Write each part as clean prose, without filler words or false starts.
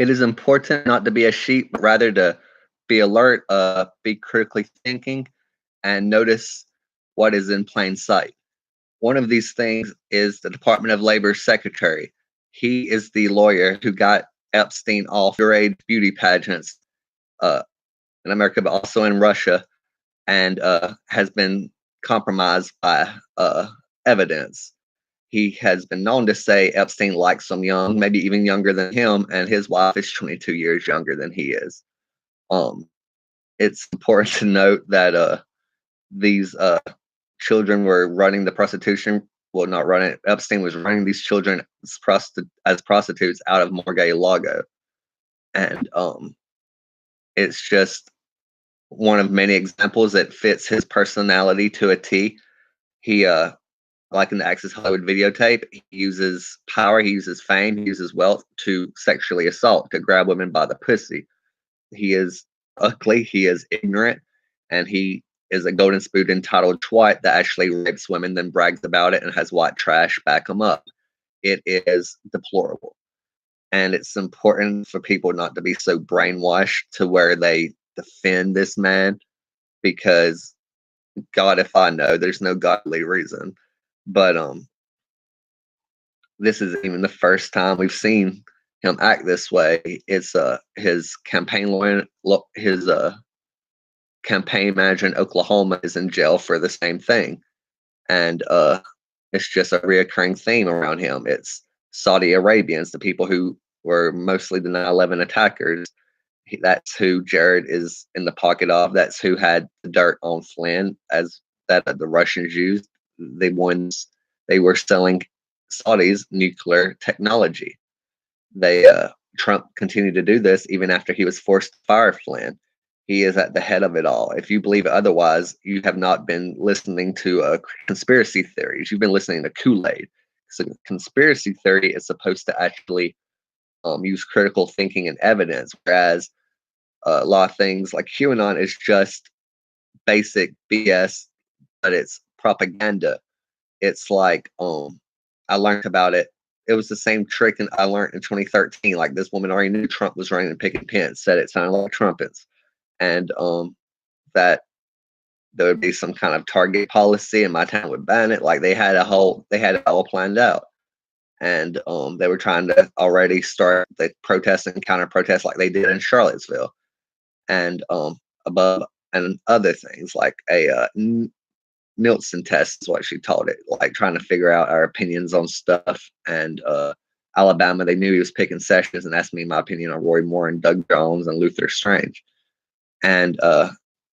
It is important not to be a sheep, but rather to be alert, be critically thinking, and notice what is in plain sight. One of these things is the Department of Labor's secretary. He is the lawyer who got Epstein off underage beauty pageants uh, in America, but also in Russia, and has been compromised by evidence. He has been known to say Epstein likes them young, maybe even younger than him, and his wife is 22 years younger than he is. Um, it's important to note that these children were running the prostitution. Well, not running. Epstein was running these children as prostitutes out of Mar-a-Lago, and it's just one of many examples that fits his personality to a T. He like in the Access Hollywood videotape, he uses power, he uses fame, he uses wealth to sexually assault, to grab women by the pussy. He is ugly, he is ignorant, and he is a golden spoon entitled twat that actually rapes women, then brags about it and has white trash back him up. It is deplorable. And it's important for people not to be so brainwashed to where they defend this man because God, if I know, there's no godly reason. But this is even the first time we've seen him act this way. It's his campaign lawyer, his campaign manager in Oklahoma is in jail for the same thing, and it's just a reoccurring theme around him. It's Saudi Arabians, the people who were mostly the 9/11 attackers. That's who Jared is in the pocket of. That's who had the dirt on Flynn, as that the Russians used. They were selling Saudis nuclear technology. They Trump continued to do this even after he was forced to fire Flynn. He is at the head of it all. If you believe otherwise, you have not been listening to conspiracy theories. You've been listening to Kool-Aid. So conspiracy theory is supposed to actually use critical thinking and evidence, whereas a lot of things like QAnon is just basic BS, but it's propaganda. It's like I learned about it. It was the same trick and I learned in 2013. Like this woman already knew Trump was running and picking Pence, said it sounded like trumpets, and that there would be some kind of target policy, and my town would ban it. Like they had it all planned out, and they were trying to already start the protests and counter protests like they did in Charlottesville, and above and other things like a Nielsen test is what she called it, like trying to figure out our opinions on stuff. And Alabama, they knew he was picking Sessions and asked me my opinion on Roy Moore and Doug Jones and Luther Strange. And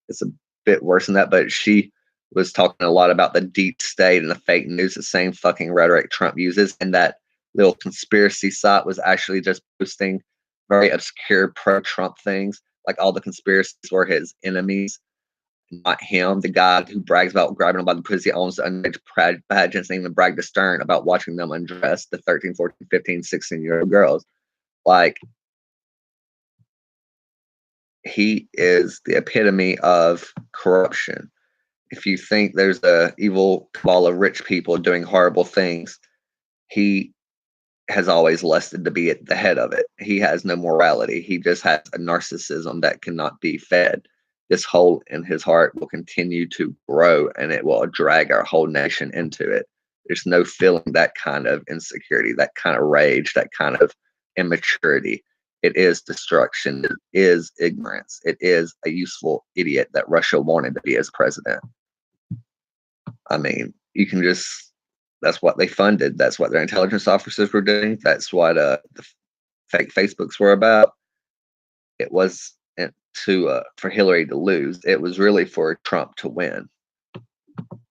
it's a bit worse than that, but she was talking a lot about the deep state and the fake news, the same fucking rhetoric Trump uses. And that little conspiracy site was actually just posting very obscure pro-Trump things. Like all the conspiracies were his enemies, not him. The guy who brags about grabbing them by the pussy owns the underage pageants and even bragged to Stern about watching them undress the 13, 14, 15, 16-year-old girls. Like, he is the epitome of corruption. If you think there's a evil cabal of rich people doing horrible things, he has always lusted to be at the head of it. He has no morality. He just has a narcissism that cannot be fed. This hole in his heart will continue to grow and it will drag our whole nation into it. There's no feeling that kind of insecurity, that kind of rage, that kind of immaturity. It is destruction. It is ignorance. It is a useful idiot that Russia wanted to be as president. I mean, you can just, that's what they funded. That's what their intelligence officers were doing. That's what the fake Facebooks were about. It was to for Hillary to lose. It was really for Trump to win.